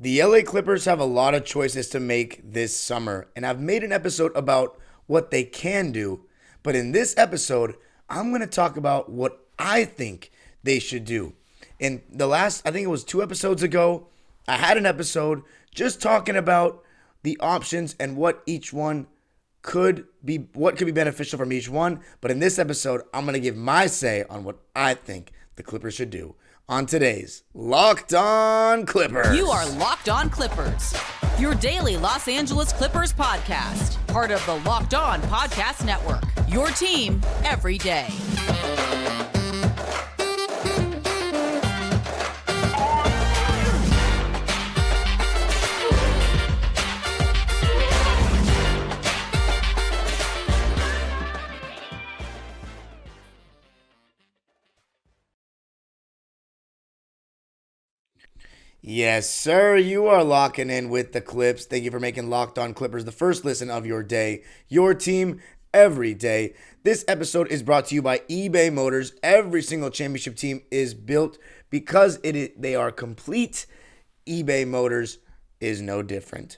The LA Clippers have a lot of choices to make this summer, and I've made an episode about what they can do. But in this episode, I'm going to talk about what I think they should do. In the last, I think it was 2 episodes ago, I had an episode just talking about the options and what each one could be beneficial from each one. But in this episode, I'm going to give my say on what I think the Clippers should do on today's Locked On Clippers. You are Locked On Clippers, your daily Los Angeles Clippers podcast, part of the Locked On Podcast Network, your team every day. Yes, sir. You are locking in with the Clips. Thank you for making Locked On Clippers the first listen of your day, your team every day. This episode is brought to you by eBay Motors. Every single championship team is built because they are complete. eBay Motors is no different.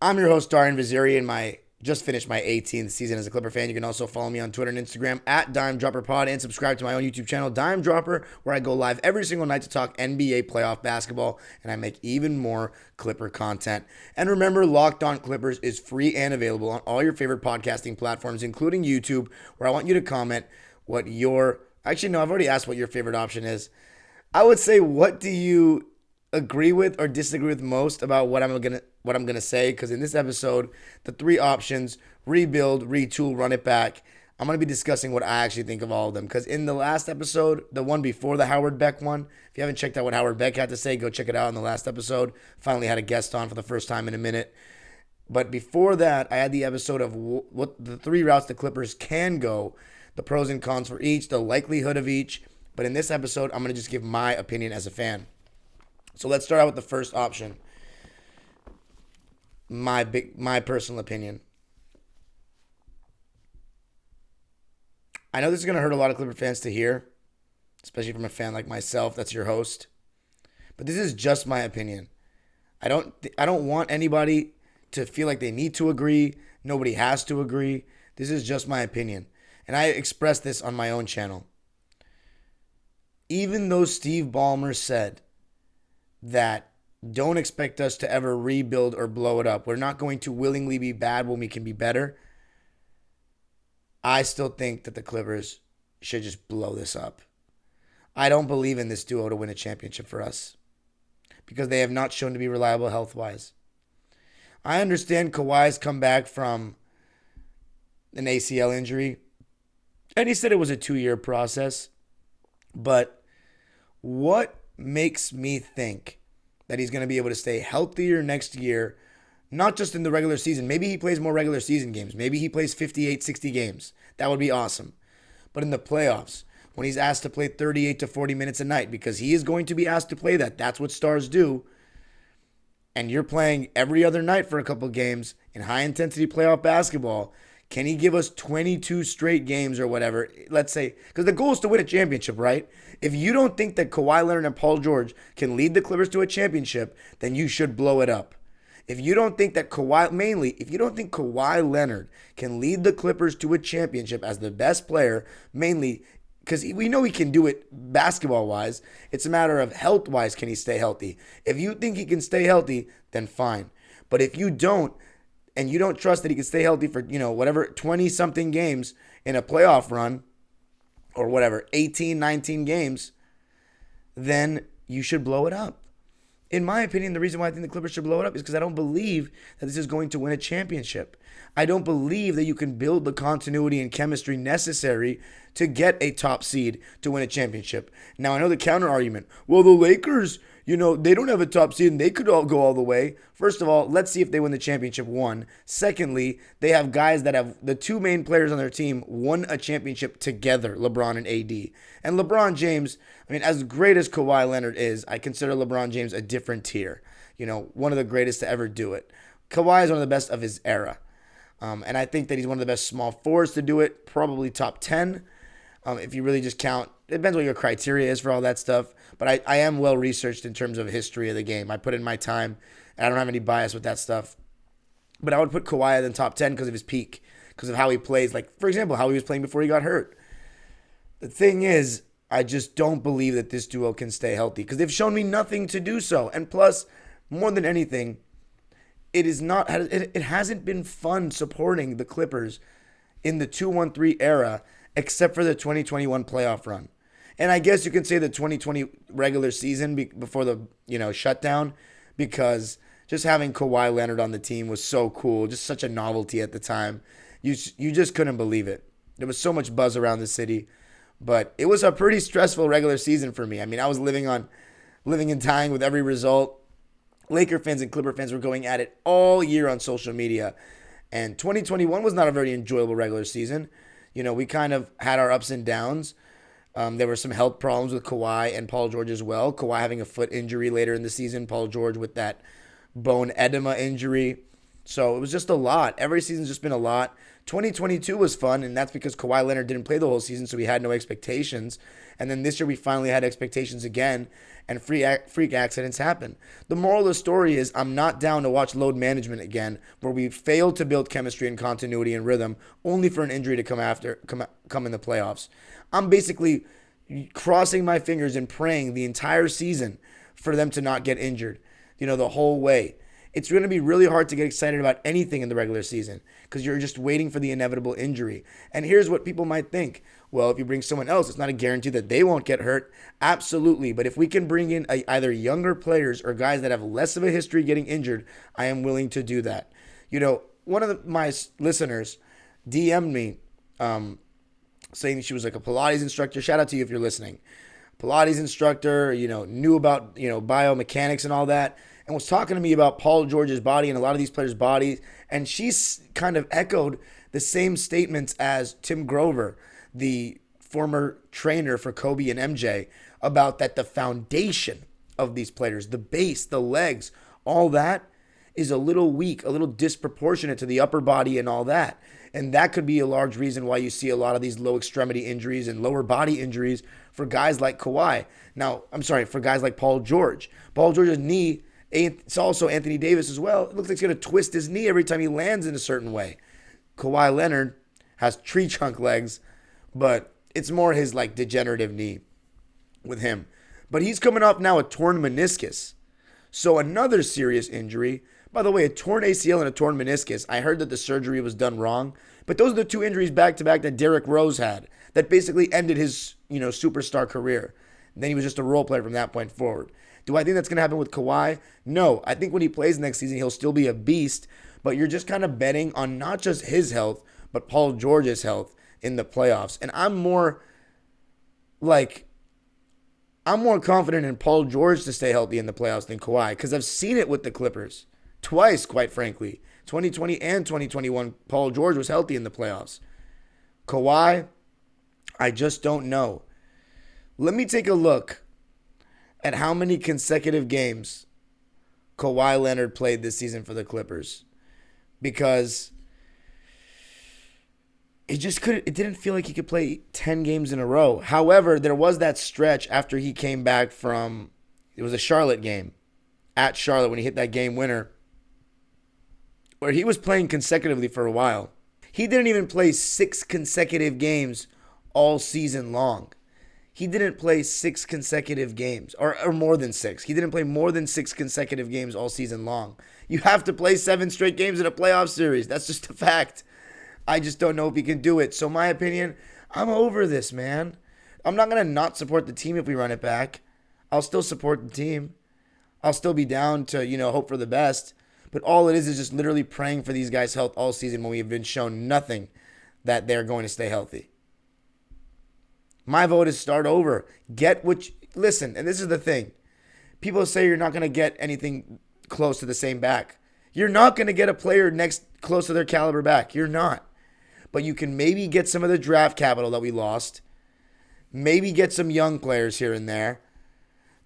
I'm your host, Darian Vaziri, and just finished my 18th season as a Clipper fan. You can also follow me on Twitter and Instagram at DimeDropperPod and subscribe to my own YouTube channel, Dime Dropper, where I go live every single night to talk NBA playoff basketball, and I make even more Clipper content. And remember, Locked On Clippers is free and available on all your favorite podcasting platforms, including YouTube, where I want you to comment Actually, no, I've already asked what your favorite option is. I would say, what do you agree with or disagree with most about what I'm gonna say? Because in this episode, the 3 options: rebuild, retool, run it back, I'm gonna be discussing what I actually think of all of them. Because in the last episode, the one before the Howard Beck one, if you haven't checked out what Howard Beck had to say, go check it out in the last episode. Finally had a guest on for the first time in a minute. But before that, I had the episode of what the 3 routes the Clippers can go, the pros and cons for each, the likelihood of each. But in this episode, I'm gonna just give my opinion as a fan. So let's start out with the first option. My personal opinion. I know this is going to hurt a lot of Clipper fans to hear, especially from a fan like myself that's your host. But this is just my opinion. I don't want anybody to feel like they need to agree. Nobody has to agree. This is just my opinion. And I expressed this on my own channel. Even though Steve Ballmer said that don't expect us to ever rebuild or blow it up, we're not going to willingly be bad when we can be better, I still think that the Clippers should just blow this up. I don't believe in this duo to win a championship for us because they have not shown to be reliable health-wise. I understand Kawhi's come back from an ACL injury, and he said it was a 2-year process, but what makes me think that he's going to be able to stay healthier next year, not just in the regular season? Maybe he plays more regular season games. Maybe he plays 58, 60 games. That would be awesome. But in the playoffs, when he's asked to play 38 to 40 minutes a night, because he is going to be asked to play that. That's what stars do. And you're playing every other night for a couple games in high-intensity playoff basketball. Can he give us 22 straight games or whatever? Let's say, because the goal is to win a championship, right? If you don't think that Kawhi Leonard and Paul George can lead the Clippers to a championship, then you should blow it up. If you don't think that Kawhi Leonard can lead the Clippers to a championship as the best player, mainly because we know he can do it basketball-wise, it's a matter of health-wise, can he stay healthy? If you think he can stay healthy, then fine. But if you don't, and you don't trust that he can stay healthy for, 20-something games in a playoff run, or whatever, 18, 19 games, then you should blow it up. In my opinion, the reason why I think the Clippers should blow it up is because I don't believe that this is going to win a championship. I don't believe that you can build the continuity and chemistry necessary to get a top seed to win a championship. Now, I know the counter argument. Well, the Lakers, they don't have a top seed and they could all go all the way. First of all, let's see if they win the championship, one. Secondly, they have guys that have the 2 main players on their team won a championship together, LeBron and AD. And LeBron James, as great as Kawhi Leonard is, I consider LeBron James a different tier. One of the greatest to ever do it. Kawhi is one of the best of his era. And I think that he's one of the best small forwards to do it, probably top 10. If you really just count, it depends what your criteria is for all that stuff. But I am well researched in terms of history of the game. I put in my time, and I don't have any bias with that stuff. But I would put Kawhi in the top 10 because of his peak, because of how he plays. Like, for example, how he was playing before he got hurt. The thing is, I just don't believe that this duo can stay healthy because they've shown me nothing to do so. And plus, more than anything, it hasn't been fun supporting the Clippers in the 2-1-3 era except for the 2021 playoff run. And I guess you can say the 2020 regular season before the shutdown, because just having Kawhi Leonard on the team was so cool, just such a novelty at the time. You just couldn't believe it. There was so much buzz around the city, but it was a pretty stressful regular season for me. I mean, I was living and dying with every result. Laker fans and Clipper fans were going at it all year on social media. And 2021 was not a very enjoyable regular season. We kind of had our ups and downs. There were some health problems with Kawhi and Paul George as well. Kawhi having a foot injury later in the season. Paul George with that bone edema injury. So it was just a lot. Every season's just been a lot. 2022 was fun, and that's because Kawhi Leonard didn't play the whole season, so we had no expectations. And then this year we finally had expectations again, and freak accidents happen. The moral of the story is I'm not down to watch load management again, where we failed to build chemistry and continuity and rhythm, only for an injury to come in the playoffs. I'm basically crossing my fingers and praying the entire season for them to not get injured, the whole way. It's going to be really hard to get excited about anything in the regular season because you're just waiting for the inevitable injury. And here's what people might think. Well, if you bring someone else, it's not a guarantee that they won't get hurt. Absolutely. But if we can bring in either younger players or guys that have less of a history getting injured, I am willing to do that. One of my listeners DM'd me saying she was like a Pilates instructor. Shout out to you if you're listening. Pilates instructor, knew about, biomechanics and all that, and was talking to me about Paul George's body and a lot of these players' bodies. And she's kind of echoed the same statements as Tim Grover, the former trainer for Kobe and MJ, about that the foundation of these players, the base, the legs, all that is a little weak, a little disproportionate to the upper body and all that. And that could be a large reason why you see a lot of these low extremity injuries and lower body injuries for guys like Kawhi. For guys like Paul George. Paul George's knee, it's also Anthony Davis as well. It looks like he's going to twist his knee every time he lands in a certain way. Kawhi Leonard has tree trunk legs, but it's more his degenerative knee with him. But he's coming off now a torn meniscus. So another serious injury. By the way, a torn ACL and a torn meniscus. I heard that the surgery was done wrong, but those are the two injuries back-to-back that Derrick Rose had that basically ended his, superstar career. And then he was just a role player from that point forward. Do I think that's going to happen with Kawhi? No. I think when he plays next season, he'll still be a beast, but you're just kind of betting on not just his health, but Paul George's health in the playoffs. And I'm more confident in Paul George to stay healthy in the playoffs than Kawhi, because I've seen it with the Clippers. Twice, quite frankly. 2020 and 2021, Paul George was healthy in the playoffs. Kawhi, I just don't know. Let me take a look at how many consecutive games Kawhi Leonard played this season for the Clippers, because it didn't feel like he could play 10 games in a row. However, there was that stretch after he came back from, it was a Charlotte game, at Charlotte when he hit that game winner, where he was playing consecutively for a while. He didn't even play 6 consecutive games all season long. He didn't play 6 consecutive games, or more than 6. He didn't play more than 6 consecutive games all season long. You have to play 7 straight games in a playoff series. That's just a fact. I just don't know if he can do it. So my opinion, I'm over this, man. I'm not going to not support the team if we run it back. I'll still support the team. I'll still be down to, hope for the best. But all it is just literally praying for these guys' health all season when we have been shown nothing that they're going to stay healthy. My vote is start over. Listen, and this is the thing. People say you're not going to get anything close to the same back. You're not going to get a player close to their caliber back. You're not. But you can maybe get some of the draft capital that we lost. Maybe get some young players here and there.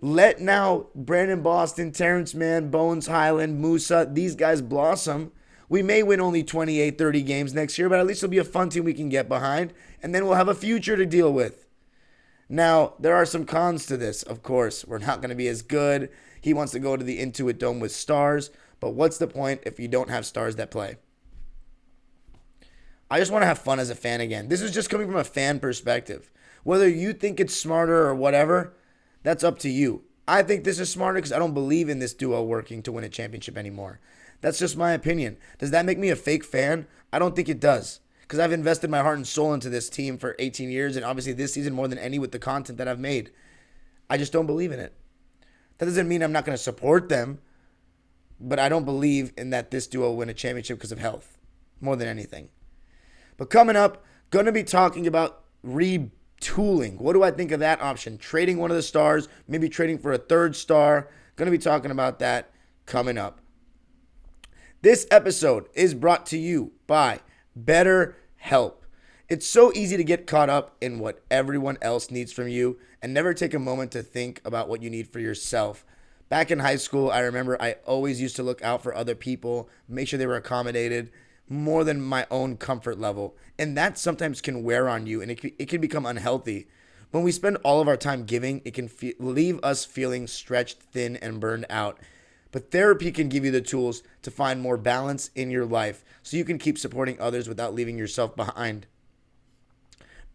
Let now Brandon Boston, Terrence Mann, Bones Highland, Musa, these guys blossom We may win only 28, 30 games next year, but at least it'll be a fun team we can get behind, and then we'll have a future to deal with. Now, there are some cons to this, of course. We're not going to be as good. He wants to go to the Intuit Dome with stars, but what's the point if you don't have stars that play? I just want to have fun as a fan again. This is just coming from a fan perspective. Whether you think it's smarter or whatever, that's up to you. I think this is smarter because I don't believe in this duo working to win a championship anymore. That's just my opinion. Does that make me a fake fan? I don't think it does. Because I've invested my heart and soul into this team for 18 years, and obviously this season more than any with the content that I've made. I just don't believe in it. That doesn't mean I'm not going to support them, but I don't believe in that this duo will win a championship because of health, more than anything. But coming up, going to be talking about retooling. What do I think of that option? Trading one of the stars, maybe trading for a third star. Going to be talking about that coming up. This episode is brought to you by BetterHelp. It's so easy to get caught up in what everyone else needs from you and never take a moment to think about what you need for yourself. Back in high school, I remember I always used to look out for other people, make sure they were accommodated, more than my own comfort level. And that sometimes can wear on you, and it can become unhealthy. When we spend all of our time giving, it can leave us feeling stretched thin and burned out. But therapy can give you the tools to find more balance in your life so you can keep supporting others without leaving yourself behind.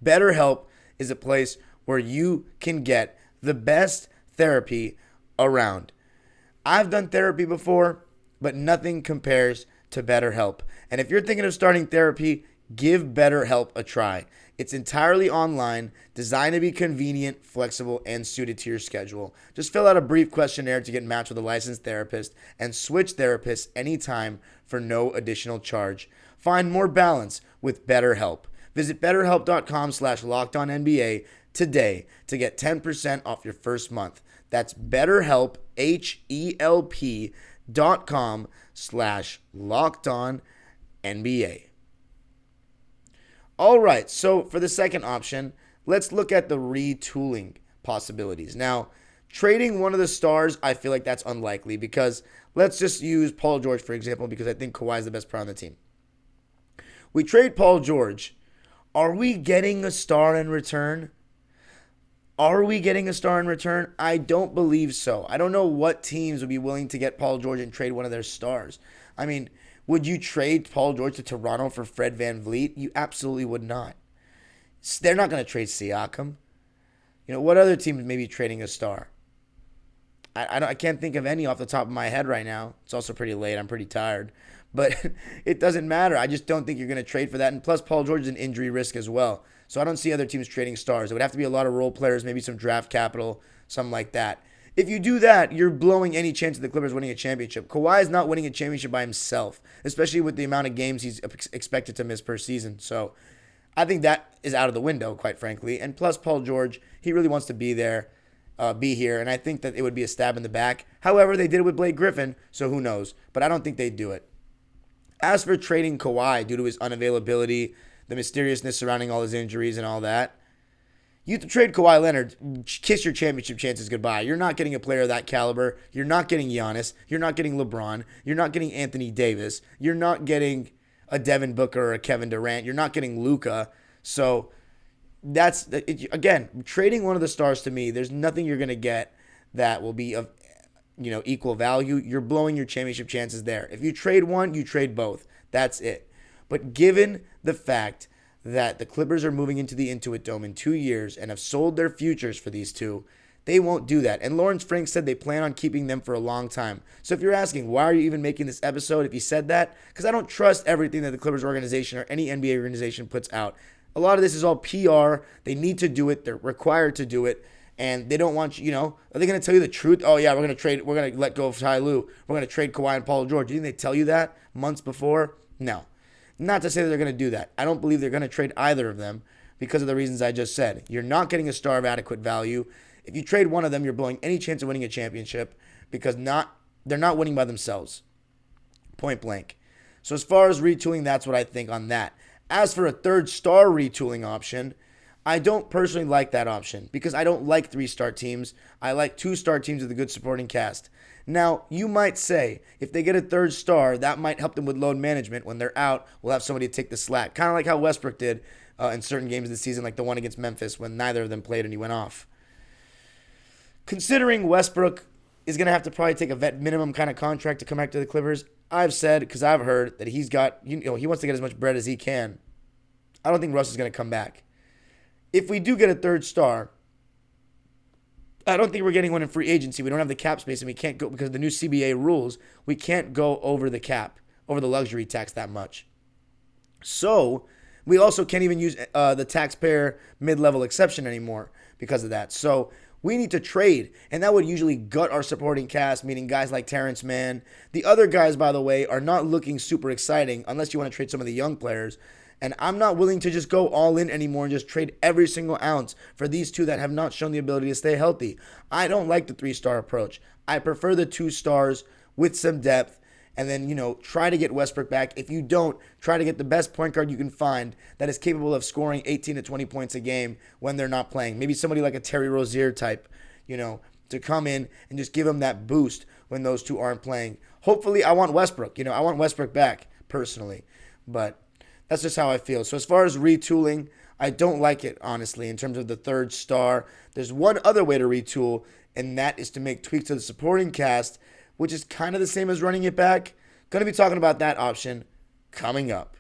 BetterHelp is a place where you can get the best therapy around. I've done therapy before, but nothing compares to BetterHelp. And if you're thinking of starting therapy, give BetterHelp a try. It's entirely online, designed to be convenient, flexible, and suited to your schedule. Just fill out a brief questionnaire to get matched with a licensed therapist and switch therapists anytime for no additional charge. Find more balance with BetterHelp. Visit BetterHelp.com/LockedOnNBA today to get 10% off your first month. That's BetterHelp, HELP.com/LockedOnNBA. All right, so for the second option, let's look at the retooling possibilities. Now, trading one of the stars, I feel like that's unlikely because let's just use Paul George, for example, because I think Kawhi is the best player on the team. We trade Paul George. Are we getting a star in return? Are we getting a star in return? I don't believe so. I don't know what teams would be willing to get Paul George and trade one of their stars. I mean, would you trade Paul George to Toronto for Fred VanVleet? You absolutely would not. They're not going to trade Siakam. You know, what other team may be trading a star? I can't think of any off the top of my head right now. It's also pretty late. I'm pretty tired. But it doesn't matter. I just don't think you're going to trade for that. And plus, Paul George is an injury risk as well. So I don't see other teams trading stars. It would have to be a lot of role players, maybe some draft capital, something like that. If you do that, you're blowing any chance of the Clippers winning a championship. Kawhi is not winning a championship by himself, especially with the amount of games he's expected to miss per season. So I think that is out of the window, quite frankly. And plus, Paul George, he really wants to be there, be here, and I think that it would be a stab in the back. However, they did it with Blake Griffin, so who knows? But I don't think they'd do it. As for trading Kawhi due to his unavailability, the mysteriousness surrounding all his injuries and all that, you trade Kawhi Leonard, kiss your championship chances goodbye. You're not getting a player of that caliber. You're not getting Giannis. You're not getting LeBron. You're not getting Anthony Davis. You're not getting a Devin Booker or a Kevin Durant. You're not getting Luka. So that's, again, trading one of the stars to me, there's nothing you're going to get that will be of equal value. You're blowing your championship chances there. If you trade one, you trade both. That's it. But given the fact that the Clippers are moving into the Intuit Dome in 2 years and have sold their futures for these two, they won't do that. And Lawrence Frank said they plan on keeping them for a long time. So if you're asking, why are you even making this episode if he said that? Because I don't trust everything that the Clippers organization or any NBA organization puts out. A lot of this is all PR. They need to do it. They're required to do it. And they don't want you, are they going to tell you the truth? Oh, yeah, we're going to let go of Ty Lue. We're going to trade Kawhi and Paul George. Do you think they tell you that months before? No. Not to say that they're going to do that. I don't believe they're going to trade either of them because of the reasons I just said. You're not getting a star of adequate value. If you trade one of them, you're blowing any chance of winning a championship because they're not winning by themselves. Point blank. So as far as retooling, that's what I think on that. As for a third star retooling option, I don't personally like that option because I don't like 3-star teams. I like 2-star teams with a good supporting cast. Now, you might say, if they get a 3rd star, that might help them with load management. When they're out, we'll have somebody to take the slack. Kind of like how Westbrook did in certain games of the season, like the one against Memphis when neither of them played and he went off. Considering Westbrook is going to have to probably take a vet minimum kind of contract to come back to the Clippers, I've said, because I've heard, that he's got, he wants to get as much bread as he can. I don't think Russ is going to come back. If we do get a 3rd star, I don't think we're getting one in free agency. We don't have the cap space, and we can't go, because of the new CBA rules, we can't go over the cap, over the luxury tax that much. So, we also can't even use the taxpayer mid-level exception anymore because of that. So, we need to trade, and that would usually gut our supporting cast, meaning guys like Terrence Mann. The other guys, by the way, are not looking super exciting unless you want to trade some of the young players. And I'm not willing to just go all in anymore and just trade every single ounce for these two that have not shown the ability to stay healthy. I don't like the 3-star approach. I prefer the 2 stars with some depth and then, try to get Westbrook back. If you don't, try to get the best point guard you can find that is capable of scoring 18 to 20 points a game when they're not playing. Maybe somebody like a Terry Rozier type, to come in and just give them that boost when those two aren't playing. Hopefully, I want Westbrook. I want Westbrook back personally. But that's just how I feel. So as far as retooling, I don't like it, honestly, in terms of the 3rd star. There's one other way to retool, and that is to make tweaks to the supporting cast, which is kind of the same as running it back. Going to be talking about that option coming up.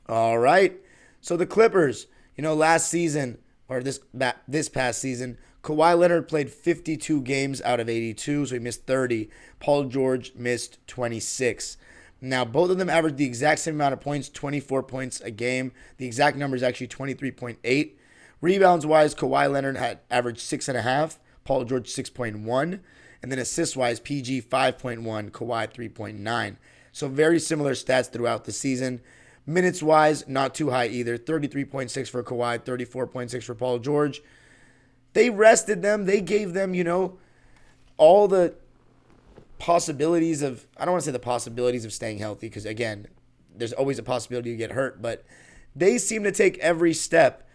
All right. So the Clippers, last season, or this past season, Kawhi Leonard played 52 games out of 82, so he missed 30. Paul George missed 26. Now, both of them averaged the exact same amount of points, 24 points a game. The exact number is actually 23.8. Rebounds-wise, Kawhi Leonard had averaged 6.5, Paul George 6.1. And then assists-wise, PG 5.1, Kawhi 3.9. So very similar stats throughout the season. Minutes-wise, not too high either. 33.6 for Kawhi, 34.6 for Paul George. They rested them. They gave them, all the possibilities of, I don't want to say the possibilities of staying healthy because, again, there's always a possibility you get hurt, but they seem to take every step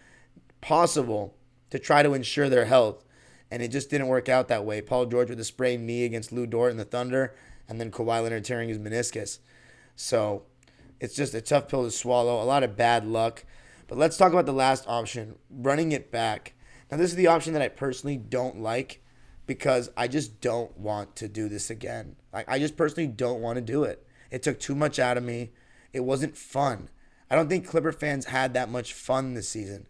possible to try to ensure their health, and it just didn't work out that way. Paul George with a sprained knee against Lou Dort in the Thunder, and then Kawhi Leonard tearing his meniscus. So it's just a tough pill to swallow, a lot of bad luck. But let's talk about the last option, running it back. Now, this is the option that I personally don't like, because I just don't want to do this again. I just personally don't want to do it. It took too much out of me. It wasn't fun. I don't think Clipper fans had that much fun this season.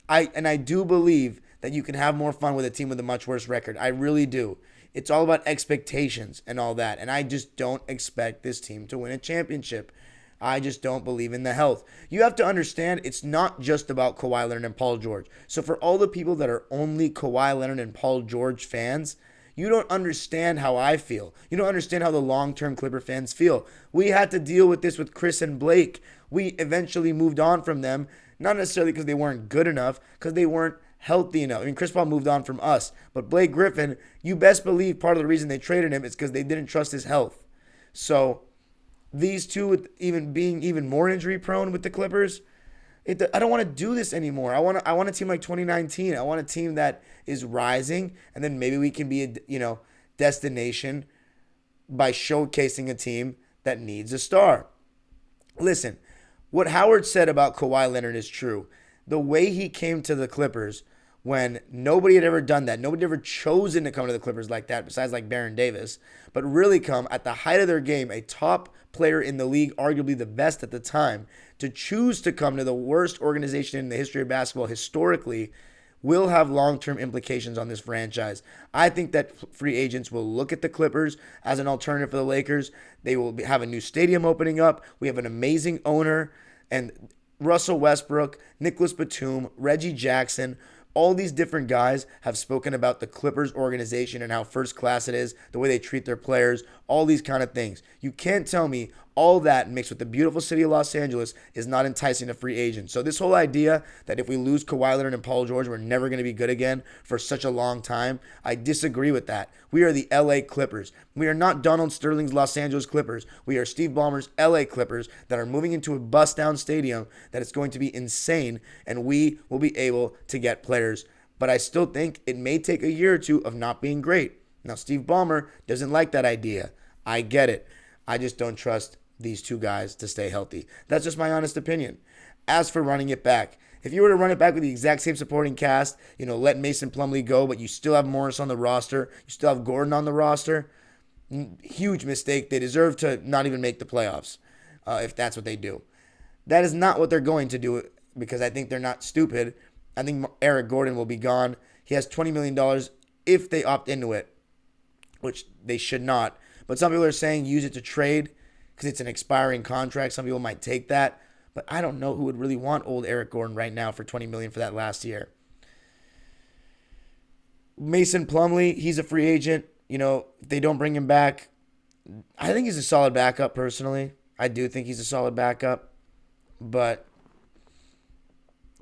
I do believe that you can have more fun with a team with a much worse record. I really do. It's all about expectations and all that. And I just don't expect this team to win a championship. I just don't believe in the health. You have to understand, it's not just about Kawhi Leonard and Paul George. So for all the people that are only Kawhi Leonard and Paul George fans, you don't understand how I feel. You don't understand how the long-term Clipper fans feel. We had to deal with this with Chris and Blake. We eventually moved on from them, not necessarily because they weren't good enough, because they weren't healthy enough. I mean, Chris Paul moved on from us. But Blake Griffin, you best believe part of the reason they traded him is because they didn't trust his health. So these two, being even more injury prone with the Clippers, I don't want to do this anymore. I want a team like 2019. I want a team that is rising, and then maybe we can be a destination by showcasing a team that needs a star. Listen, what Howard said about Kawhi Leonard is true. The way he came to the Clippers when nobody had ever done that, nobody had ever chosen to come to the Clippers like that besides like Baron Davis, but really come at the height of their game, a top player in the league, arguably the best at the time, to choose to come to the worst organization in the history of basketball historically will have long-term implications on this franchise. I think that free agents will look at the Clippers as an alternative for the Lakers. They will have a new stadium opening up. We have an amazing owner, and Russell Westbrook, Nicholas Batum, Reggie Jackson, all these different guys have spoken about the Clippers organization and how first class it is, the way they treat their players, all these kind of things. You can't tell me all that mixed with the beautiful city of Los Angeles is not enticing to free agents. So this whole idea that if we lose Kawhi Leonard and Paul George, we're never going to be good again for such a long time, I disagree with that. We are the LA Clippers. We are not Donald Sterling's Los Angeles Clippers. We are Steve Ballmer's LA Clippers that are moving into a bust-down stadium that is going to be insane, and we will be able to get players. But I still think it may take a year or two of not being great. Now, Steve Ballmer doesn't like that idea. I get it. I just don't trust these two guys to stay healthy. That's just my honest opinion. As for running it back, if you were to run it back with the exact same supporting cast, let Mason Plumlee go, but you still have Morris on the roster, you still have Gordon on the roster, huge mistake. They deserve to not even make the playoffs if that's what they do. That is not what they're going to do because I think they're not stupid. I think Eric Gordon will be gone. He has $20 million if they opt into it, which they should not. But some people are saying use it to trade because it's an expiring contract. Some people might take that. But I don't know who would really want old Eric Gordon right now for $20 million for that last year. Mason Plumlee, he's a free agent. If they don't bring him back, I think he's a solid backup personally. I do think he's a solid backup. But,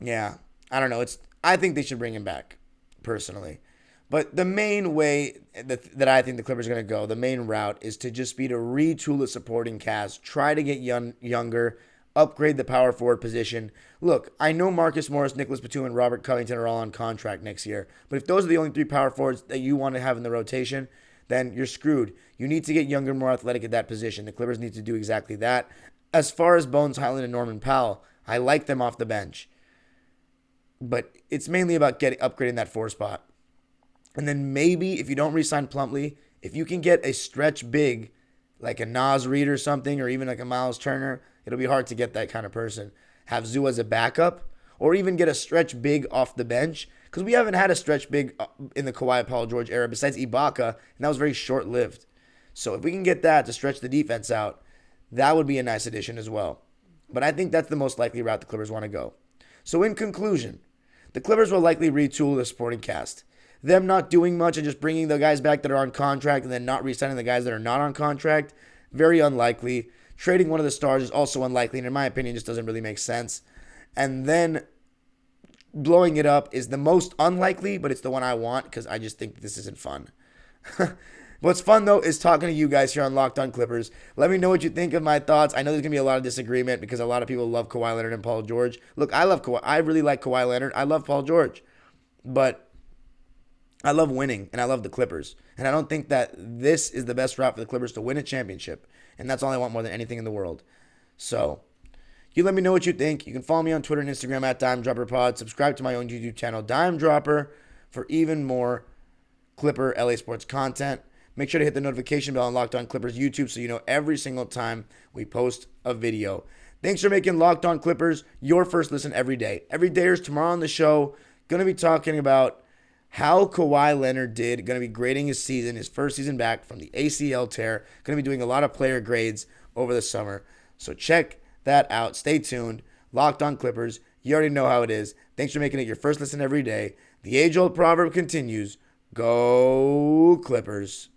yeah, I don't know. I think they should bring him back personally. But the main way that I think the Clippers are going to go, the main route, is to just be to retool the supporting cast, try to get younger, upgrade the power forward position. Look, I know Marcus Morris, Nicholas Batum, and Robert Covington are all on contract next year. But if those are the only three power forwards that you want to have in the rotation, then you're screwed. You need to get younger, more athletic at that position. The Clippers need to do exactly that. As far as Bones Highland and Norman Powell, I like them off the bench. But it's mainly about upgrading that 4 spot. And then maybe if you don't re-sign Plumlee, if you can get a stretch big like a Nas Reed or something, or even like a Miles Turner, it'll be hard to get that kind of person. Have Zoo as a backup, or even get a stretch big off the bench, because we haven't had a stretch big in the Kawhi Paul George era besides Ibaka, and that was very short-lived. So if we can get that to stretch the defense out, that would be a nice addition as well. But I think that's the most likely route the Clippers want to go. So in conclusion, the Clippers will likely retool the supporting cast. Them not doing much and just bringing the guys back that are on contract and then not re-signing the guys that are not on contract, very unlikely. Trading one of the stars is also unlikely, and in my opinion, just doesn't really make sense. And then blowing it up is the most unlikely, but it's the one I want because I just think this isn't fun. What's fun, though, is talking to you guys here on Locked On Clippers. Let me know what you think of my thoughts. I know there's going to be a lot of disagreement because a lot of people love Kawhi Leonard and Paul George. Look, I love Kawhi. I really like Kawhi Leonard. I love Paul George. But I love winning, and I love the Clippers. And I don't think that this is the best route for the Clippers to win a championship. And that's all I want more than anything in the world. So, you let me know what you think. You can follow me on Twitter and Instagram at DimeDropperPod. Subscribe to my own YouTube channel, Dime Dropper, for even more Clipper LA Sports content. Make sure to hit the notification bell on Locked On Clippers YouTube so you know every single time we post a video. Thanks for making Locked On Clippers your first listen every day. Every day is tomorrow on the show. Going to be talking about how Kawhi Leonard did, going to be grading his season, his first season back from the ACL tear. Going to be doing a lot of player grades over the summer. So check that out. Stay tuned. Locked On Clippers. You already know how it is. Thanks for making it your first listen every day. The age-old proverb continues. Go Clippers.